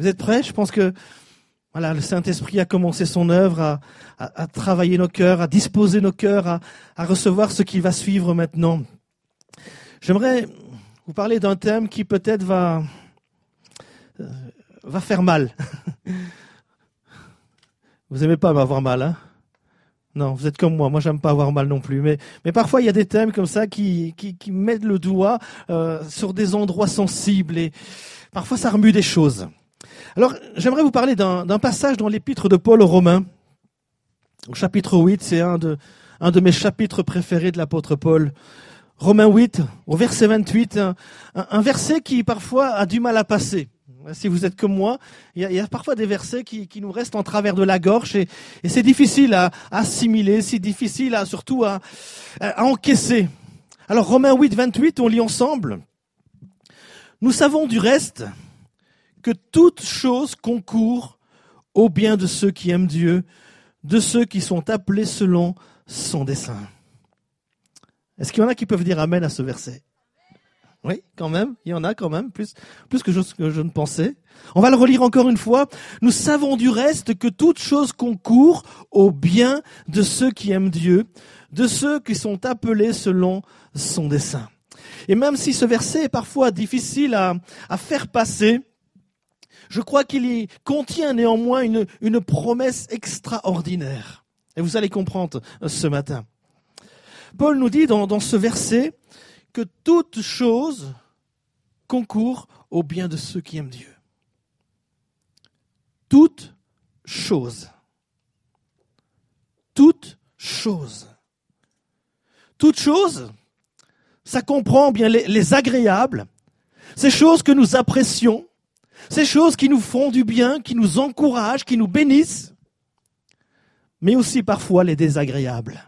Vous êtes prêts? Je pense que voilà, le Saint-Esprit a commencé son œuvre à travailler nos cœurs, à disposer nos cœurs, à recevoir ce qui va suivre maintenant. J'aimerais vous parler d'un thème qui peut-être va faire mal. Vous aimez pas m'avoir mal, hein? Non, vous êtes comme moi j'aime pas avoir mal non plus. Mais parfois il y a des thèmes comme ça qui mettent le doigt sur des endroits sensibles et parfois ça remue des choses. Alors j'aimerais vous parler d'un passage dans l'épître de Paul aux Romains, au chapitre 8, c'est un de mes chapitres préférés de l'apôtre Paul. Romains 8, au verset 28, un verset qui parfois a du mal à passer. Si vous êtes comme moi, il y a parfois des versets qui nous restent en travers de la gorge et c'est difficile à assimiler, c'est difficile surtout à encaisser. Alors Romains 8, 28, on lit ensemble. Nous savons du reste que toute chose concourt au bien de ceux qui aiment Dieu, de ceux qui sont appelés selon son dessein. Est-ce qu'il y en a qui peuvent dire amen à ce verset? Oui, quand même, il y en a quand même, plus que je ne pensais. On va le relire encore une fois. Nous savons du reste que toute chose concourt au bien de ceux qui aiment Dieu, de ceux qui sont appelés selon son dessein. Et même si ce verset est parfois difficile à faire passer, je crois qu'il y contient néanmoins une promesse extraordinaire. Et vous allez comprendre ce matin. Paul nous dit dans ce verset que toute chose concourt au bien de ceux qui aiment Dieu. Toute chose. Toute chose. Toute chose, ça comprend bien les agréables, ces choses que nous apprécions, ces choses qui nous font du bien, qui nous encouragent, qui nous bénissent, mais aussi parfois les désagréables.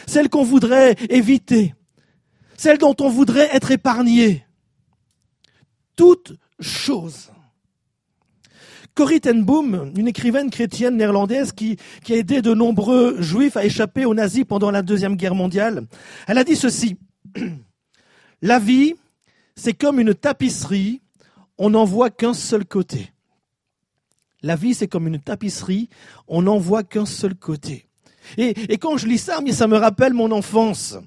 Celles qu'on voudrait éviter, celles dont on voudrait être épargné. Toute chose. Corrie ten Boom, une écrivaine chrétienne néerlandaise qui a aidé de nombreux juifs à échapper aux nazis pendant la Deuxième Guerre mondiale, elle a dit ceci. La vie, c'est comme une tapisserie, on n'en voit qu'un seul côté. La vie, c'est comme une tapisserie, on n'en voit qu'un seul côté. Et quand je lis ça, ça me rappelle mon enfance.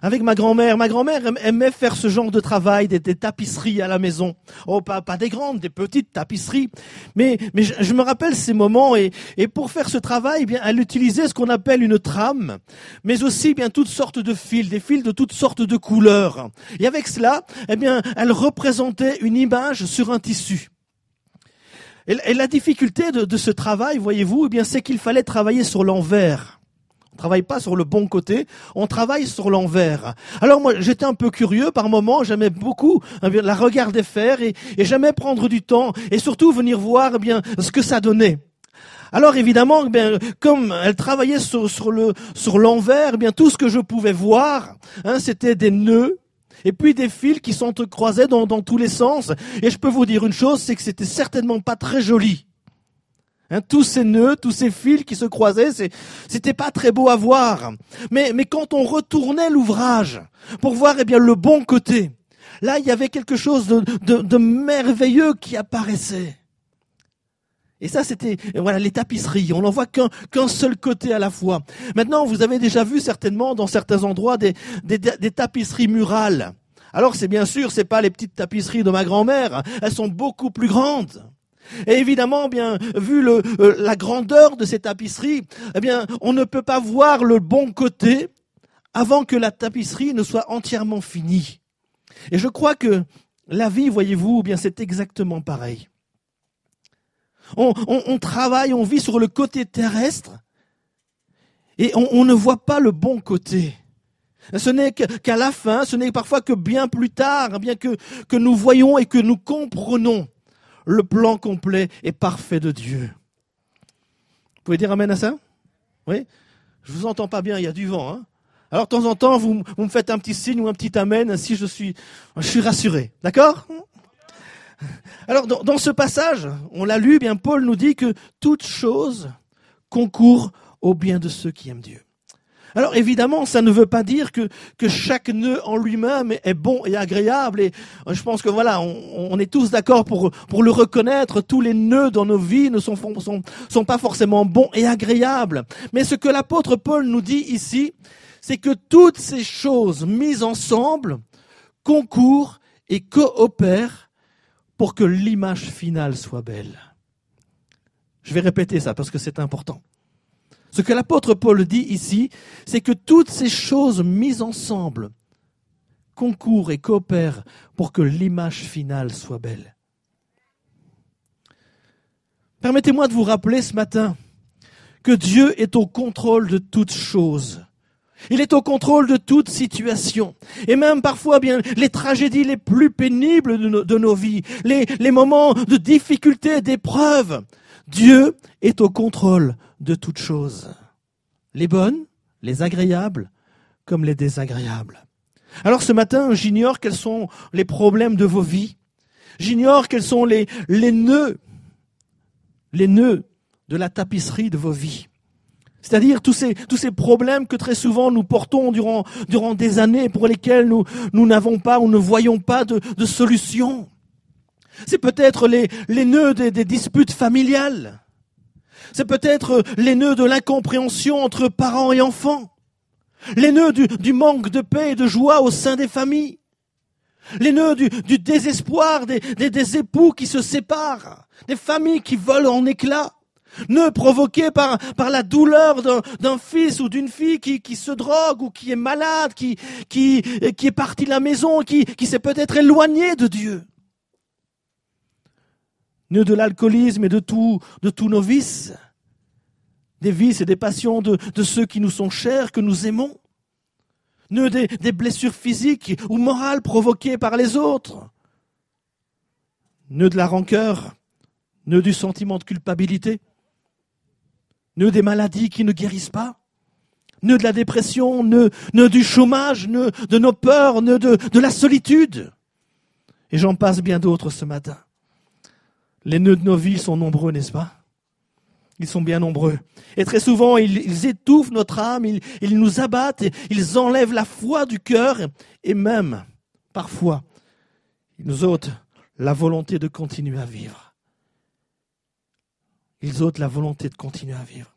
Avec ma grand-mère. Ma grand-mère aimait faire ce genre de travail, des tapisseries à la maison. Oh, pas des grandes, des petites tapisseries. Mais je me rappelle ces moments et pour faire ce travail, elle utilisait ce qu'on appelle une trame, mais aussi toutes sortes de fils, des fils de toutes sortes de couleurs. Et avec cela, elle représentait une image sur un tissu. Et la difficulté de ce travail, voyez-vous, c'est qu'il fallait travailler sur l'envers. On travaille pas sur le bon côté, on travaille sur l'envers. Alors moi, j'étais un peu curieux par moments, j'aimais beaucoup la regarder faire et j'aimais prendre du temps et surtout venir voir ce que ça donnait. Alors évidemment, comme elle travaillait sur l'envers, tout ce que je pouvais voir, c'était des nœuds et puis des fils qui s'entrecroisaient dans tous les sens. Et je peux vous dire une chose, c'est que c'était certainement pas très joli. Tous ces nœuds, tous ces fils qui se croisaient, c'était pas très beau à voir. Mais quand on retournait l'ouvrage pour voir le bon côté, là il y avait quelque chose de merveilleux qui apparaissait. Et ça c'était les tapisseries, on n'en voit qu'un seul côté à la fois. Maintenant vous avez déjà vu certainement dans certains endroits des tapisseries murales. Alors c'est bien sûr, c'est pas les petites tapisseries de ma grand-mère, elles sont beaucoup plus grandes. Et évidemment, vu la grandeur de ces tapisseries, on ne peut pas voir le bon côté avant que la tapisserie ne soit entièrement finie. Et je crois que la vie, voyez-vous, c'est exactement pareil. On travaille, on vit sur le côté terrestre et on ne voit pas le bon côté. Ce n'est qu'à la fin, ce n'est parfois que bien plus tard, que nous voyons et que nous comprenons le plan complet et parfait de Dieu. Vous pouvez dire amen à ça? Oui? Je vous entends pas bien, il y a du vent. Alors de temps en temps, vous me faites un petit signe ou un petit amen si je suis rassuré. D'accord? Alors dans ce passage, on l'a lu, Paul nous dit que toute chose concourt au bien de ceux qui aiment Dieu. Alors évidemment, ça ne veut pas dire que chaque nœud en lui-même est bon et agréable. Et je pense que voilà, on est tous d'accord pour le reconnaître. Tous les nœuds dans nos vies ne sont pas forcément bons et agréables. Mais ce que l'apôtre Paul nous dit ici, c'est que toutes ces choses mises ensemble concourent et coopèrent pour que l'image finale soit belle. Je vais répéter ça parce que c'est important. Ce que l'apôtre Paul dit ici, c'est que toutes ces choses mises ensemble concourent et coopèrent pour que l'image finale soit belle. Permettez-moi de vous rappeler ce matin que Dieu est au contrôle de toutes choses. Il est au contrôle de toute situation. Et même parfois, bien, les tragédies les plus pénibles de nos vies, les moments de difficulté, d'épreuve, Dieu est au contrôle de toutes choses. Les bonnes, les agréables, comme les désagréables. Alors ce matin, j'ignore quels sont les problèmes de vos vies. J'ignore quels sont les nœuds de la tapisserie de vos vies. C'est-à-dire tous ces problèmes que très souvent nous portons durant des années pour lesquels nous n'avons pas ou ne voyons pas de solution. C'est peut-être les nœuds des disputes familiales. C'est peut-être les nœuds de l'incompréhension entre parents et enfants. Les nœuds du manque de paix et de joie au sein des familles. Les nœuds du désespoir des époux qui se séparent. Des familles qui volent en éclats. Nœuds provoqués par la douleur d'un fils ou d'une fille qui se drogue ou qui est malade, qui est parti de la maison, qui s'est peut-être éloigné de Dieu. Nœuds de l'alcoolisme et de tous nos vices. Des vices et des passions de ceux qui nous sont chers, que nous aimons. Nœuds des blessures physiques ou morales provoquées par les autres. Nœuds de la rancœur. Nœuds du sentiment de culpabilité. Nœuds des maladies qui ne guérissent pas, nœuds de la dépression, nœuds du chômage, nœuds de nos peurs, nœuds de la solitude. Et j'en passe bien d'autres ce matin. Les nœuds de nos vies sont nombreux, n'est-ce pas? Ils sont bien nombreux. Et très souvent, ils étouffent notre âme, ils nous abattent, ils enlèvent la foi du cœur et même, parfois, ils nous ôtent la volonté de continuer à vivre. Ils ôtent la volonté de continuer à vivre.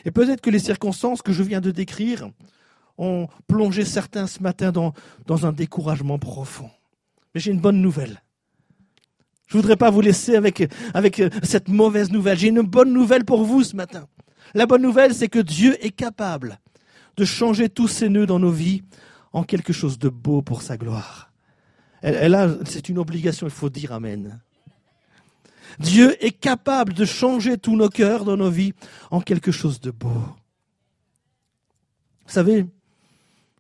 Et peut-être que les circonstances que je viens de décrire ont plongé certains ce matin dans un découragement profond. Mais j'ai une bonne nouvelle. Je ne voudrais pas vous laisser avec cette mauvaise nouvelle. J'ai une bonne nouvelle pour vous ce matin. La bonne nouvelle, c'est que Dieu est capable de changer tous ces nœuds dans nos vies en quelque chose de beau pour sa gloire. Et là, c'est une obligation, il faut dire amen. Dieu est capable de changer tous nos cœurs dans nos vies en quelque chose de beau. Vous savez,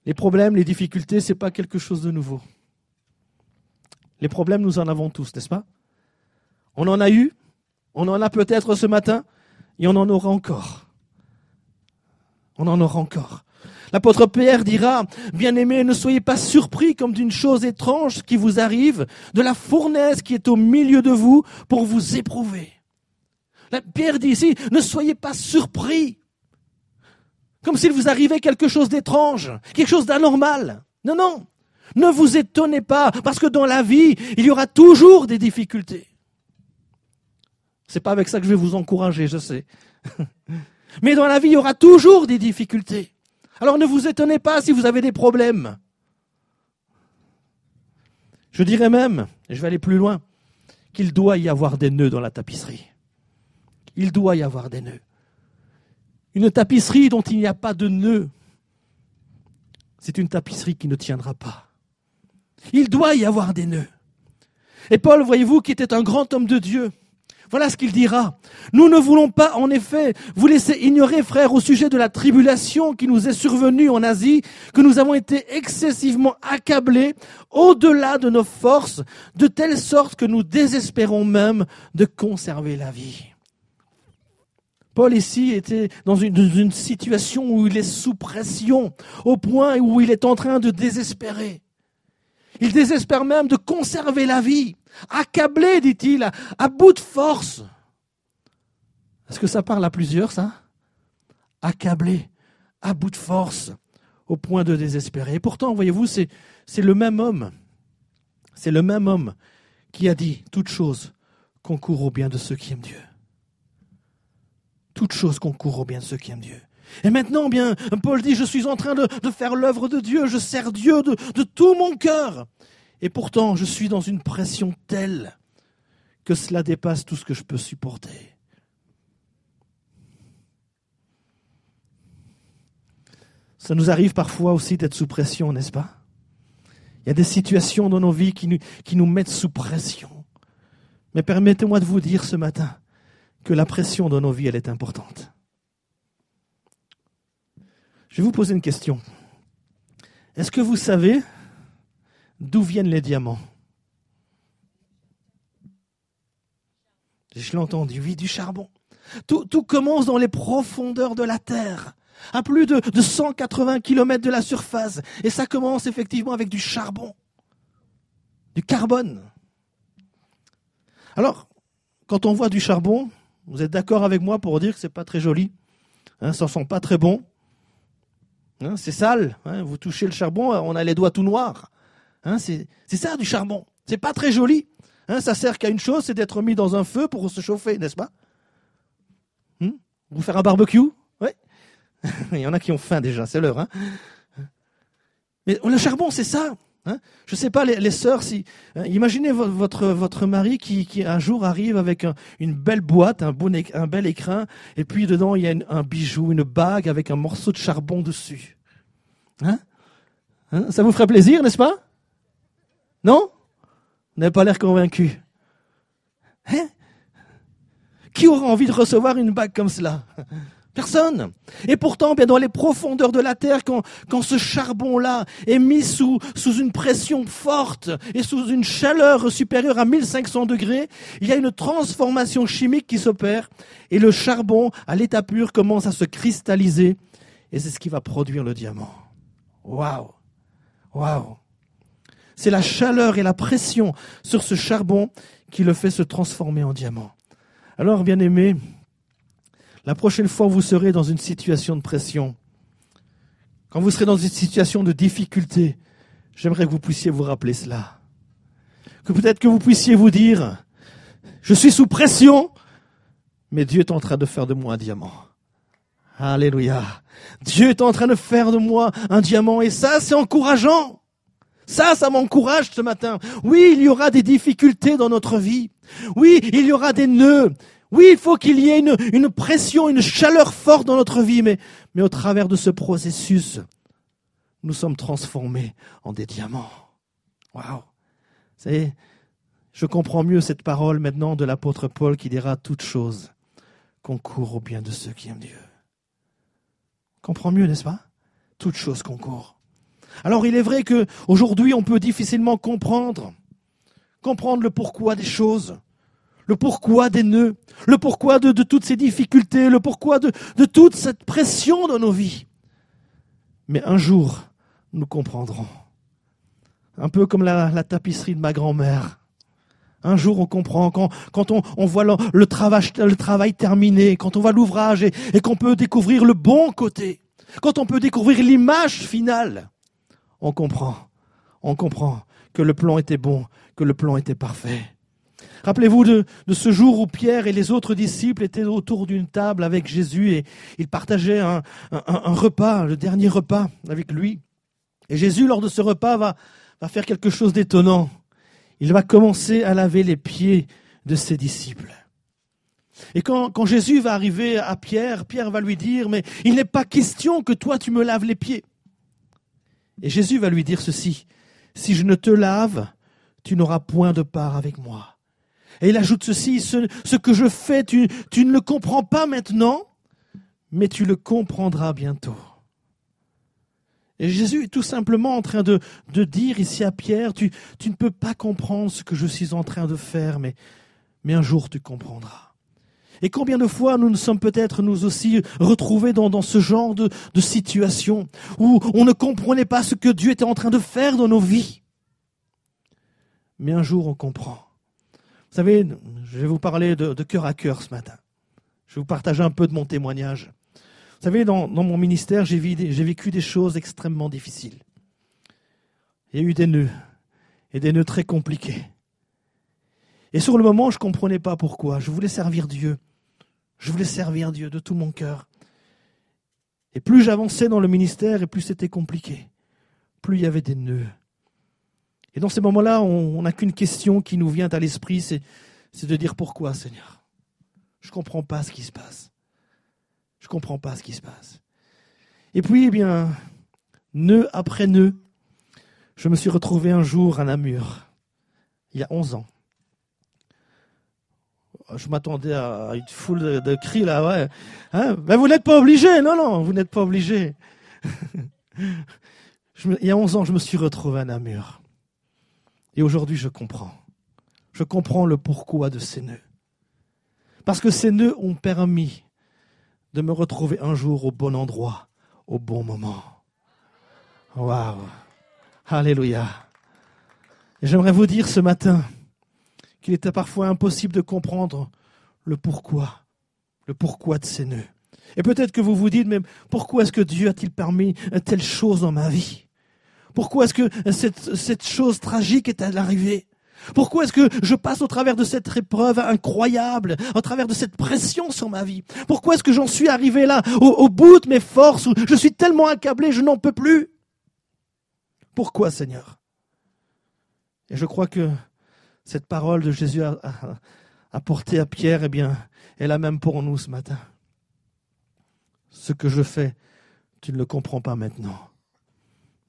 les problèmes, les difficultés, c'est pas quelque chose de nouveau. Les problèmes, nous en avons tous, n'est-ce pas? On en a eu, on en a peut-être ce matin, et on en aura encore. On en aura encore. L'apôtre Pierre dira, « Bien-aimés, ne soyez pas surpris comme d'une chose étrange qui vous arrive, de la fournaise qui est au milieu de vous pour vous éprouver. » Pierre dit ici, « Ne soyez pas surpris, comme s'il vous arrivait quelque chose d'étrange, quelque chose d'anormal. » Non, non, ne vous étonnez pas, parce que dans la vie, il y aura toujours des difficultés. C'est pas avec ça que je vais vous encourager, je sais. Mais dans la vie, il y aura toujours des difficultés. Alors ne vous étonnez pas si vous avez des problèmes. Je dirais même, et je vais aller plus loin, qu'il doit y avoir des nœuds dans la tapisserie. Il doit y avoir des nœuds. Une tapisserie dont il n'y a pas de nœuds, c'est une tapisserie qui ne tiendra pas. Il doit y avoir des nœuds. Et Paul, voyez-vous, qui était un grand homme de Dieu, voilà ce qu'il dira. Nous ne voulons pas, en effet, vous laisser ignorer, frères, au sujet de la tribulation qui nous est survenue en Asie, que nous avons été excessivement accablés au-delà de nos forces, de telle sorte que nous désespérons même de conserver la vie. Paul ici était dans une situation où il est sous pression, au point où il est en train de désespérer. Il désespère même de conserver la vie. Accablé, dit-il, à bout de force. Est-ce que ça parle à plusieurs, ça? Accablé, à bout de force, au point de désespérer. Et pourtant, voyez-vous, c'est le même homme. C'est le même homme qui a dit « Toute chose concourt au bien de ceux qui aiment Dieu ». Toute chose concourt au bien de ceux qui aiment Dieu. Et maintenant, bien, Paul dit « Je suis en train de faire l'œuvre de Dieu, je sers Dieu de tout mon cœur. Et pourtant, je suis dans une pression telle que cela dépasse tout ce que je peux supporter. » Ça nous arrive parfois aussi d'être sous pression, n'est-ce pas? Il y a des situations dans nos vies qui nous mettent sous pression. Mais permettez-moi de vous dire ce matin que la pression dans nos vies, elle est importante. Je vais vous poser une question. Est-ce que vous savez d'où viennent les diamants? Je l'ai entendu, oui, du charbon. Tout commence dans les profondeurs de la terre, à plus de 180 km de la surface. Et ça commence effectivement avec du charbon, du carbone. Alors, quand on voit du charbon, vous êtes d'accord avec moi pour dire que c'est pas très joli, ça sent pas très bon, c'est sale, vous touchez le charbon, on a les doigts tout noirs, c'est ça du charbon, c'est pas très joli, ça sert qu'à une chose, c'est d'être mis dans un feu pour se chauffer, n'est-ce pas? Vous faire un barbecue, oui. Il y en a qui ont faim déjà, c'est l'heure. Mais le charbon, c'est ça. Je ne sais pas, les sœurs, imaginez votre mari qui un jour arrive avec une belle boîte, un bel écrin, et puis dedans il y a un bijou, une bague avec un morceau de charbon dessus. Ça vous ferait plaisir, n'est-ce pas? Non? Vous n'avez pas l'air convaincu. Qui aura envie de recevoir une bague comme cela? Personne. Et pourtant, bien dans les profondeurs de la terre, quand ce charbon-là est mis sous une pression forte et sous une chaleur supérieure à 1500 degrés, il y a une transformation chimique qui s'opère et le charbon, à l'état pur, commence à se cristalliser et c'est ce qui va produire le diamant. Waouh! Waouh! C'est la chaleur et la pression sur ce charbon qui le fait se transformer en diamant. Alors, bien-aimés, la prochaine fois où vous serez dans une situation de pression, quand vous serez dans une situation de difficulté, j'aimerais que vous puissiez vous rappeler cela. Que peut-être que vous puissiez vous dire, je suis sous pression, mais Dieu est en train de faire de moi un diamant. Alléluia. Dieu est en train de faire de moi un diamant et ça, c'est encourageant. Ça m'encourage ce matin. Oui, il y aura des difficultés dans notre vie. Oui, il y aura des nœuds. Oui, il faut qu'il y ait une pression, une chaleur forte dans notre vie, mais au travers de ce processus, nous sommes transformés en des diamants. Waouh! Vous savez, je comprends mieux cette parole maintenant de l'apôtre Paul qui dira toute chose concourt au bien de ceux qui aiment Dieu. On comprend mieux, n'est-ce pas? Toute chose concourt. Alors il est vrai que aujourd'hui on peut difficilement comprendre le pourquoi des choses, le pourquoi des nœuds, le pourquoi de toutes ces difficultés, le pourquoi de toute cette pression dans nos vies. Mais un jour, nous comprendrons. Un peu comme la tapisserie de ma grand-mère. Un jour, on comprend, quand on voit le travail terminé, quand on voit l'ouvrage et qu'on peut découvrir le bon côté, quand on peut découvrir l'image finale, on comprend que le plan était bon, que le plan était parfait. Rappelez-vous de ce jour où Pierre et les autres disciples étaient autour d'une table avec Jésus et ils partageaient un repas, le dernier repas avec lui. Et Jésus, lors de ce repas, va faire quelque chose d'étonnant. Il va commencer à laver les pieds de ses disciples. Et quand Jésus va arriver à Pierre, Pierre va lui dire, mais il n'est pas question que toi tu me laves les pieds. Et Jésus va lui dire ceci, si je ne te lave, tu n'auras point de part avec moi. Et il ajoute ceci, ce que je fais, tu ne le comprends pas maintenant, mais tu le comprendras bientôt. Et Jésus est tout simplement en train de dire ici à Pierre, tu ne peux pas comprendre ce que je suis en train de faire, mais un jour tu comprendras. Et combien de fois nous nous sommes peut-être nous aussi retrouvés dans ce genre de situation où on ne comprenait pas ce que Dieu était en train de faire dans nos vies. Mais un jour on comprend. Vous savez, je vais vous parler de cœur à cœur ce matin. Je vais vous partager un peu de mon témoignage. Vous savez, dans mon ministère, j'ai vécu des choses extrêmement difficiles. Il y a eu des nœuds, et des nœuds très compliqués. Et sur le moment, je ne comprenais pas pourquoi. Je voulais servir Dieu. Je voulais servir Dieu de tout mon cœur. Et plus j'avançais dans le ministère, et plus c'était compliqué. Plus il y avait des nœuds. Et dans ces moments-là, on n'a qu'une question qui nous vient à l'esprit, c'est de dire pourquoi, Seigneur. Je ne comprends pas ce qui se passe. Je ne comprends pas ce qui se passe. Et puis, eh bien, nœud après nœud, je me suis retrouvé un jour à Namur, il y a 11 ans. Je m'attendais à une foule de cris là, ouais. Hein, ben vous n'êtes pas obligé, non, vous n'êtes pas obligé. Il y a 11 ans, je me suis retrouvé à Namur. Et aujourd'hui, je comprends. Je comprends le pourquoi de ces nœuds. Parce que ces nœuds ont permis de me retrouver un jour au bon endroit, au bon moment. Waouh! Alléluia! Et j'aimerais vous dire ce matin qu'il était parfois impossible de comprendre le pourquoi de ces nœuds. Et peut-être que vous vous dites, mais pourquoi est-ce que Dieu a-t-il permis telle chose dans ma vie? Pourquoi est-ce que cette chose tragique est arrivée? Pourquoi est-ce que je passe au travers de cette épreuve incroyable, au travers de cette pression sur ma vie? Pourquoi est-ce que j'en suis arrivé là, au bout de mes forces, où je suis tellement accablé, je n'en peux plus? Pourquoi, Seigneur? Et je crois que cette parole de Jésus a porté à Pierre, eh bien, est la même pour nous ce matin. Ce que je fais, tu ne le comprends pas maintenant.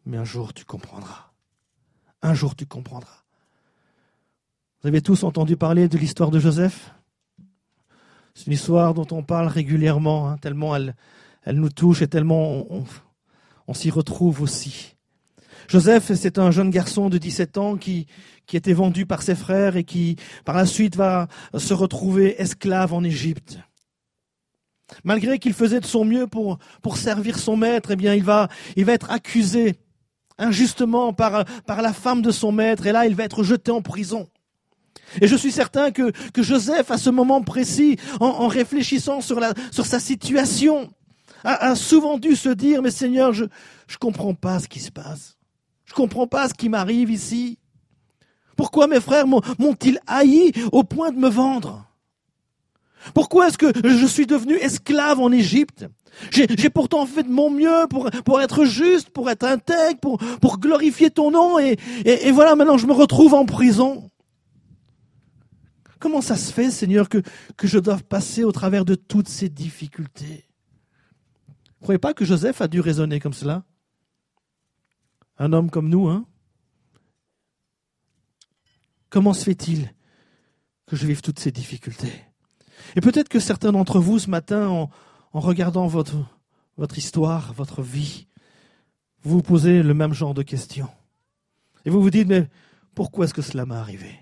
Mais un jour, tu comprendras. Un jour, tu comprendras. Vous avez tous entendu parler de l'histoire de Joseph? C'est une histoire dont on parle régulièrement, tellement elle nous touche et tellement on s'y retrouve aussi. Joseph, c'est un jeune garçon de 17 ans qui était vendu par ses frères et qui, par la suite, va se retrouver esclave en Égypte. Malgré qu'il faisait de son mieux pour servir son maître, eh bien, il va être accusé injustement par la femme de son maître, et là, il va être jeté en prison. Et je suis certain que Joseph, à ce moment précis, en réfléchissant sur sa situation, a souvent dû se dire, mais Seigneur, je comprends pas ce qui se passe. Je comprends pas ce qui m'arrive ici. Pourquoi mes frères m'ont-ils haï au point de me vendre? Pourquoi est-ce que je suis devenu esclave en Égypte? J'ai pourtant fait de mon mieux pour être juste, pour être intègre, pour glorifier ton nom, et voilà, maintenant je me retrouve en prison. Comment ça se fait, Seigneur, que je doive passer au travers de toutes ces difficultés? Vous ne croyez pas que Joseph a dû raisonner comme cela? Un homme comme nous, hein? Comment se fait-il que je vive toutes ces difficultés? Et peut-être que certains d'entre vous, ce matin, en regardant votre histoire, votre vie, vous vous posez le même genre de questions. Et vous vous dites, mais pourquoi est-ce que cela m'est arrivé?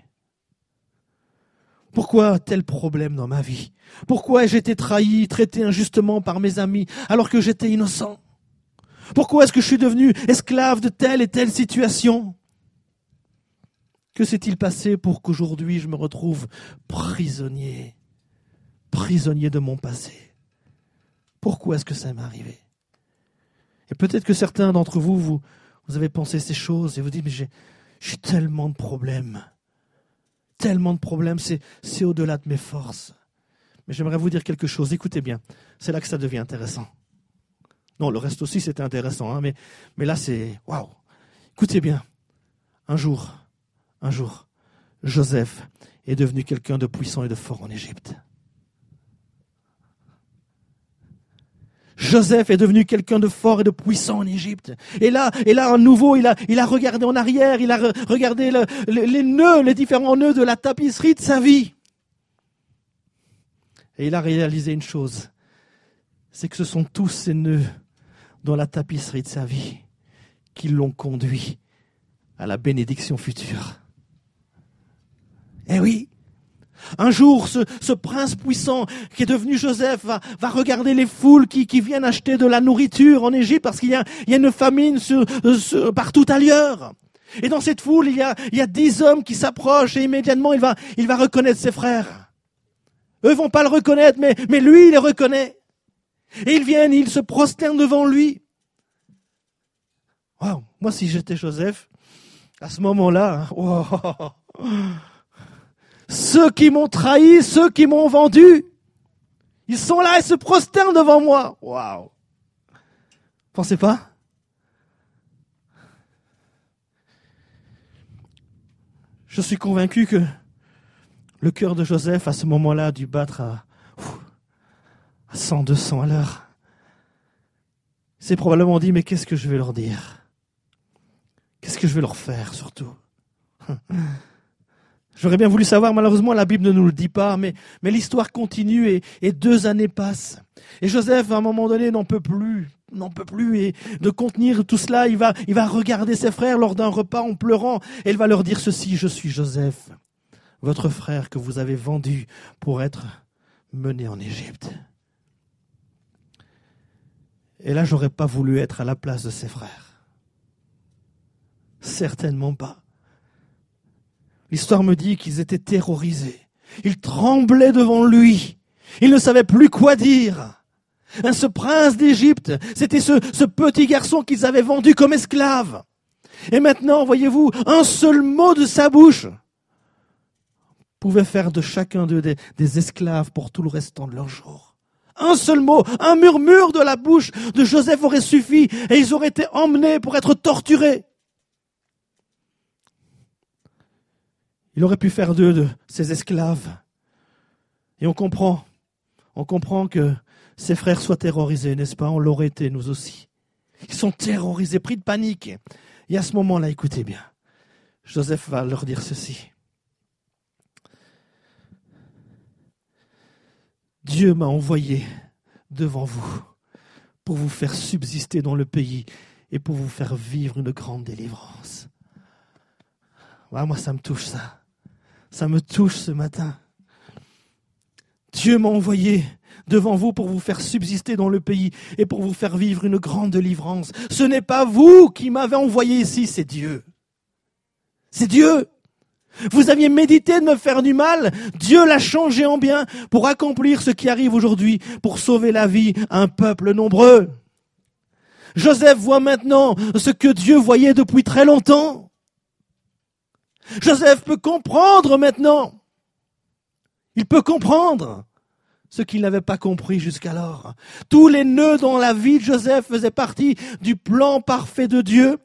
Pourquoi tel problème dans ma vie? Pourquoi ai-je été trahi, traité injustement par mes amis, alors que j'étais innocent? Pourquoi est-ce que je suis devenu esclave de telle et telle situation? Que s'est-il passé pour qu'aujourd'hui je me retrouve prisonnier de mon passé? Pourquoi est-ce que ça m'est arrivé? Et peut-être que certains d'entre vous, vous avez pensé ces choses et vous dites, mais j'ai tellement de problèmes. Tellement de problèmes, c'est au-delà de mes forces. Mais j'aimerais vous dire quelque chose, écoutez bien, c'est là que ça devient intéressant. Non, le reste aussi c'était intéressant, hein, mais là c'est, waouh. Écoutez bien, un jour, Joseph est devenu quelqu'un de puissant et de fort en Égypte. Joseph est devenu quelqu'un de fort et de puissant en Égypte. Et là, à nouveau, il a regardé en arrière, il a regardé les nœuds, les différents nœuds de la tapisserie de sa vie. Et il a réalisé une chose, c'est que ce sont tous ces nœuds dans la tapisserie de sa vie qui l'ont conduit à la bénédiction future. Eh oui! Un jour, ce prince puissant qui est devenu Joseph va regarder les foules qui viennent acheter de la nourriture en Égypte parce qu'il y a une famine partout ailleurs. Et dans cette foule, il y a 10 hommes qui s'approchent et immédiatement il va reconnaître ses frères. Eux vont pas le reconnaître, mais lui, il les reconnaît. Et ils viennent, ils se prosternent devant lui. Wow. Moi, si j'étais Joseph, à ce moment-là, wow. Ceux qui m'ont trahi, ceux qui m'ont vendu, ils sont là et se prosternent devant moi. Waouh. Pensez pas? Je suis convaincu que le cœur de Joseph, à ce moment-là, a dû battre à 100, 200 à l'heure. Il s'est probablement dit, mais qu'est-ce que je vais leur dire? Qu'est-ce que je vais leur faire, surtout? J'aurais bien voulu savoir, malheureusement, la Bible ne nous le dit pas, mais l'histoire continue et 2 années passent. Et Joseph, à un moment donné, n'en peut plus et de contenir tout cela. Il va regarder ses frères lors d'un repas en pleurant et il va leur dire ceci: je suis Joseph, votre frère que vous avez vendu pour être mené en Égypte. Et là, j'aurais pas voulu être à la place de ses frères. Certainement pas. L'histoire me dit qu'ils étaient terrorisés. Ils tremblaient devant lui. Ils ne savaient plus quoi dire. Ce prince d'Égypte, c'était ce petit garçon qu'ils avaient vendu comme esclave. Et maintenant, voyez-vous, un seul mot de sa bouche pouvait faire de chacun d'eux des esclaves pour tout le restant de leur jour. Un seul mot, un murmure de la bouche de Joseph aurait suffi et ils auraient été emmenés pour être torturés. Il aurait pu faire d'eux de ses esclaves. Et on comprend que ses frères soient terrorisés, n'est-ce pas? On l'aurait été, nous aussi. Ils sont terrorisés, pris de panique. Et à ce moment-là, écoutez bien, Joseph va leur dire ceci. Dieu m'a envoyé devant vous pour vous faire subsister dans le pays et pour vous faire vivre une grande délivrance. Ouais, moi, ça me touche, ça. Ça me touche ce matin. Dieu m'a envoyé devant vous pour vous faire subsister dans le pays et pour vous faire vivre une grande délivrance. Ce n'est pas vous qui m'avez envoyé ici, c'est Dieu. C'est Dieu. Vous aviez médité de me faire du mal, Dieu l'a changé en bien pour accomplir ce qui arrive aujourd'hui, pour sauver la vie à un peuple nombreux. Joseph voit maintenant ce que Dieu voyait depuis très longtemps. Joseph peut comprendre maintenant. Il peut comprendre ce qu'il n'avait pas compris jusqu'alors. Tous les nœuds dans la vie de Joseph faisaient partie du plan parfait de Dieu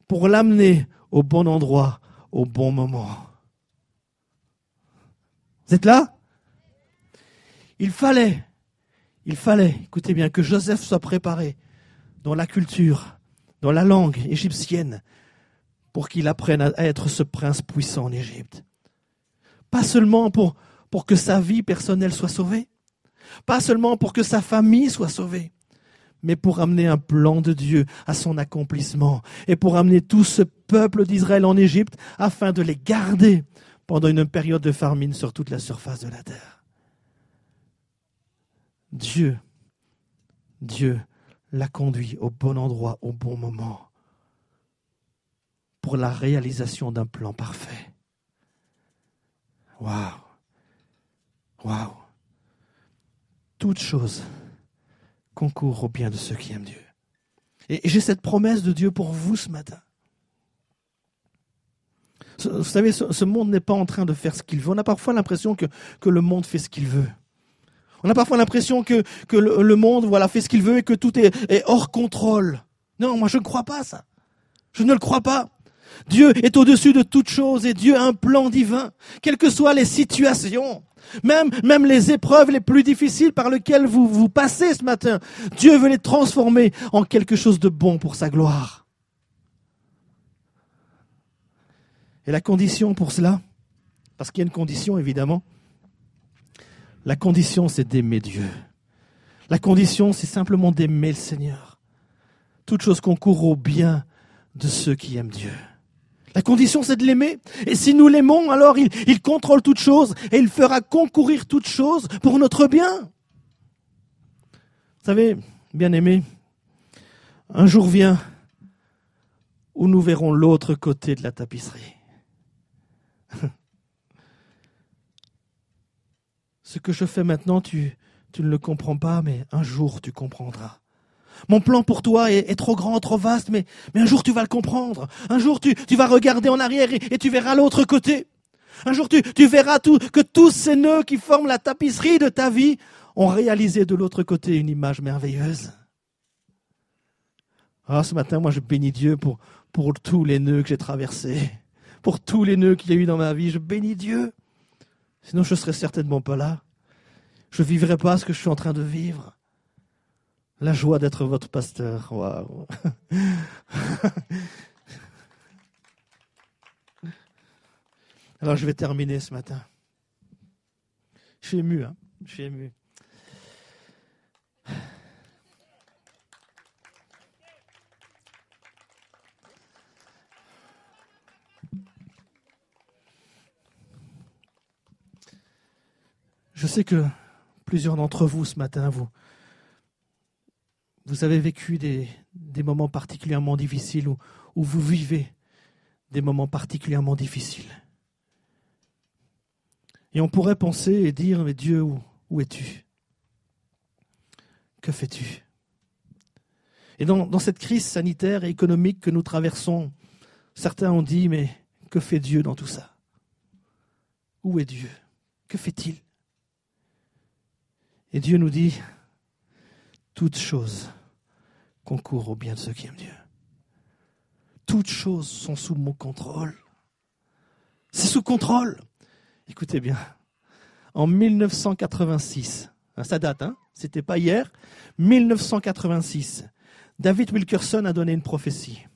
pour l'amener au bon endroit, au bon moment. Vous êtes là? Il fallait, écoutez bien, que Joseph soit préparé dans la culture, dans la langue égyptienne, pour qu'il apprenne à être ce prince puissant en Égypte. Pas seulement pour que sa vie personnelle soit sauvée, pas seulement pour que sa famille soit sauvée, mais pour amener un plan de Dieu à son accomplissement et pour amener tout ce peuple d'Israël en Égypte afin de les garder pendant une période de famine sur toute la surface de la terre. Dieu l'a conduit au bon endroit, au bon moment, pour la réalisation d'un plan parfait. Waouh! Waouh! Toute chose concourt au bien de ceux qui aiment Dieu. Et j'ai cette promesse de Dieu pour vous ce matin. Vous savez, ce monde n'est pas en train de faire ce qu'il veut. On a parfois l'impression que le monde fait ce qu'il veut. On a parfois l'impression que le monde fait ce qu'il veut et que tout est hors contrôle. Non, moi je ne crois pas ça. Je ne le crois pas. Dieu est au-dessus de toute chose et Dieu a un plan divin. Quelles que soient les situations, même les épreuves les plus difficiles par lesquelles vous passez ce matin, Dieu veut les transformer en quelque chose de bon pour sa gloire. Et la condition pour cela, parce qu'il y a une condition évidemment, la condition c'est d'aimer Dieu. La condition c'est simplement d'aimer le Seigneur. Toute chose concourt au bien de ceux qui aiment Dieu. La condition, c'est de l'aimer. Et si nous l'aimons, alors il contrôle toutes choses et il fera concourir toutes choses pour notre bien. Vous savez, bien-aimés, un jour vient où nous verrons l'autre côté de la tapisserie. Ce que je fais maintenant, tu Tu ne le comprends pas, mais un jour tu comprendras. Mon plan pour toi est trop grand, trop vaste, mais un jour tu vas le comprendre. Un jour tu vas regarder en arrière et tu verras l'autre côté. Un jour tu verras que tous ces nœuds qui forment la tapisserie de ta vie ont réalisé de l'autre côté une image merveilleuse. Ah, ce matin, moi je bénis Dieu pour tous les nœuds que j'ai traversés, pour tous les nœuds qu'il y a eu dans ma vie. Je bénis Dieu. Sinon je ne serais certainement pas là. Je ne vivrais pas ce que je suis en train de vivre. La joie d'être votre pasteur. Waouh. Alors je vais terminer ce matin. Je suis ému, hein. Je suis ému. Je sais que plusieurs d'entre vous ce matin, vous avez vécu des moments particulièrement difficiles où vous vivez des moments particulièrement difficiles. Et on pourrait penser et dire, mais Dieu, où es-tu? Que fais-tu? Et dans cette crise sanitaire et économique que nous traversons, certains ont dit, mais que fait Dieu dans tout ça? Où est Dieu? Que fait-il? Et Dieu nous dit, toutes choses concourent au bien de ceux qui aiment Dieu. Toutes choses sont sous mon contrôle. C'est sous contrôle. Écoutez bien, en 1986, ça date, c'était pas hier, 1986, David Wilkerson a donné une prophétie.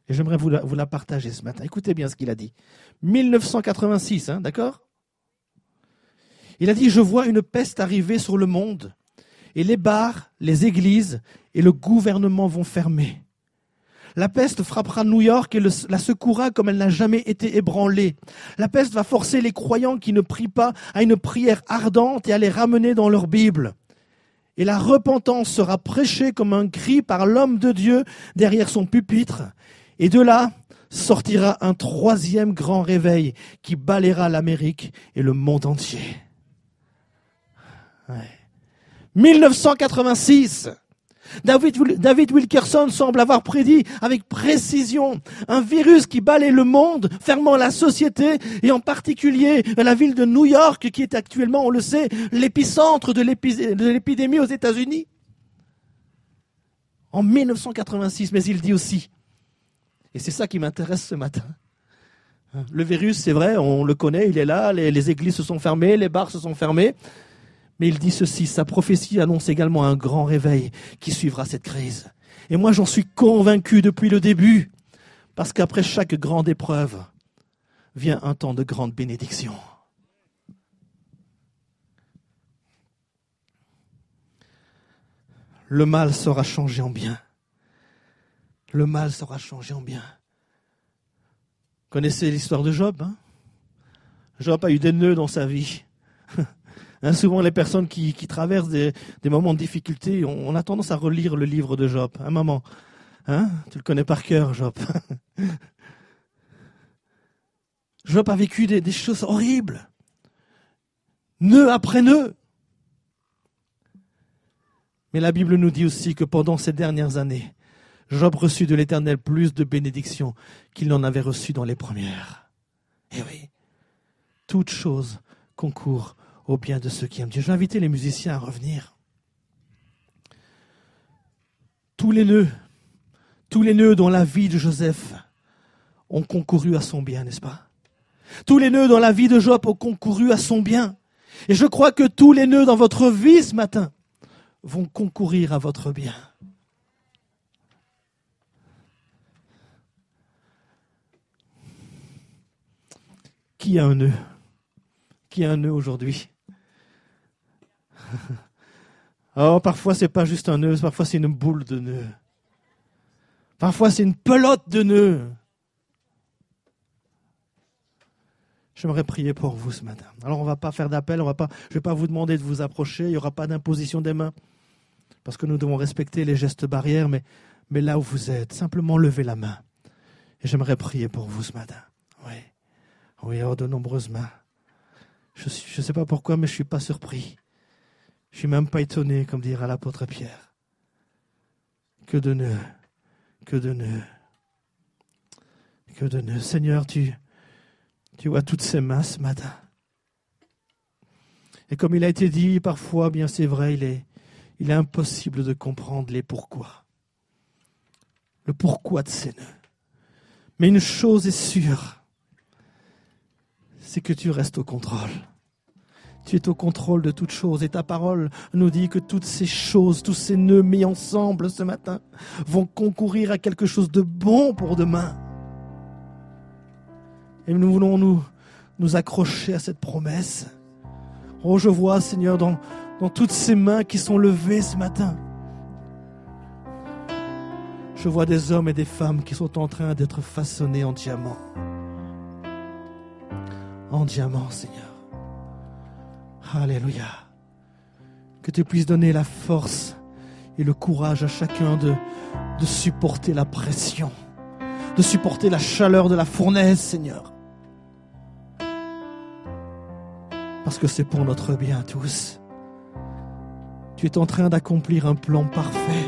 Et j'aimerais vous la partager ce matin. Écoutez bien ce qu'il a dit. 1986, d'accord? Il a dit, je vois une peste arriver sur le monde et les bars, les églises et le gouvernement vont fermer. La peste frappera New York et la secouera comme elle n'a jamais été ébranlée. La peste va forcer les croyants qui ne prient pas à une prière ardente et à les ramener dans leur Bible. Et la repentance sera prêchée comme un cri par l'homme de Dieu derrière son pupitre. Et de là sortira un troisième grand réveil qui balayera l'Amérique et le monde entier. Ouais. 1986. David Wilkerson semble avoir prédit avec précision un virus qui balaie le monde, fermant la société et en particulier la ville de New York qui est actuellement, on le sait, l'épicentre de l'épidémie aux États-Unis. En 1986, mais il dit aussi, et c'est ça qui m'intéresse ce matin, le virus, c'est vrai, on le connaît, il est là, les églises se sont fermées, les bars se sont fermés. Mais il dit ceci, sa prophétie annonce également un grand réveil qui suivra cette crise. Et moi, j'en suis convaincu depuis le début, parce qu'après chaque grande épreuve, vient un temps de grande bénédiction. Le mal sera changé en bien. Le mal sera changé en bien. Vous connaissez l'histoire de Job, Job a eu des nœuds dans sa vie. Souvent, les personnes qui traversent des moments de difficulté, on a tendance à relire le livre de Job. Maman, tu le connais par cœur, Job. Job a vécu des choses horribles. Nœud après nœud. Mais la Bible nous dit aussi que pendant ces dernières années, Job reçut de l'Éternel plus de bénédictions qu'il n'en avait reçu dans les premières. Et oui, toutes choses concourent au bien de ceux qui aiment Dieu. Je vais inviter les musiciens à revenir. Tous les nœuds dans la vie de Joseph ont concouru à son bien, n'est-ce pas? Tous les nœuds dans la vie de Job ont concouru à son bien. Et je crois que tous les nœuds dans votre vie ce matin vont concourir à votre bien. Qui a un nœud? Qui a un nœud aujourd'hui? Oh, parfois c'est pas juste un nœud, parfois c'est une boule de nœud. Parfois c'est une pelote de nœud. J'aimerais prier pour vous ce matin. Alors on va pas faire d'appel, je vais pas vous demander de vous approcher, il n'y aura pas d'imposition des mains, parce que nous devons respecter les gestes barrières, mais là où vous êtes, simplement levez la main. Et j'aimerais prier pour vous ce matin. Oui, oh, de nombreuses mains. Je ne sais pas pourquoi, mais je ne suis pas surpris. Je suis même pas étonné, comme dira l'apôtre Pierre. Que de nœuds, que de nœuds, que de nœuds. Seigneur, tu vois toutes ces mains ce matin. Et comme il a été dit parfois, bien c'est vrai, il est impossible de comprendre les pourquoi. Le pourquoi de ces nœuds. Mais une chose est sûre, c'est que tu restes au contrôle. Tu es au contrôle de toutes choses et ta parole nous dit que toutes ces choses, tous ces nœuds mis ensemble ce matin vont concourir à quelque chose de bon pour demain. Et nous voulons nous accrocher à cette promesse. Oh, je vois, Seigneur, dans toutes ces mains qui sont levées ce matin, je vois des hommes et des femmes qui sont en train d'être façonnés en diamants. En diamants, Seigneur. Alléluia. Que tu puisses donner la force et le courage à chacun de supporter la pression, de supporter la chaleur de la fournaise, Seigneur. Parce que c'est pour notre bien tous. Tu es en train d'accomplir un plan parfait.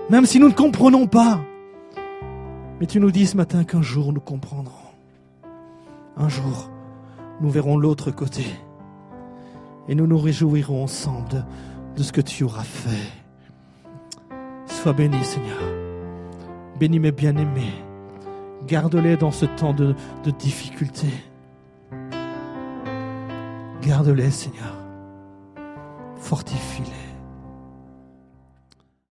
Même si nous ne comprenons pas. Mais tu nous dis ce matin qu'un jour nous comprendrons. Un jour, nous verrons l'autre côté. Et nous nous réjouirons ensemble de ce que tu auras fait. Sois béni, Seigneur. Bénis mes bien-aimés. Garde-les dans ce temps de difficulté. Garde-les, Seigneur. Fortifie-les.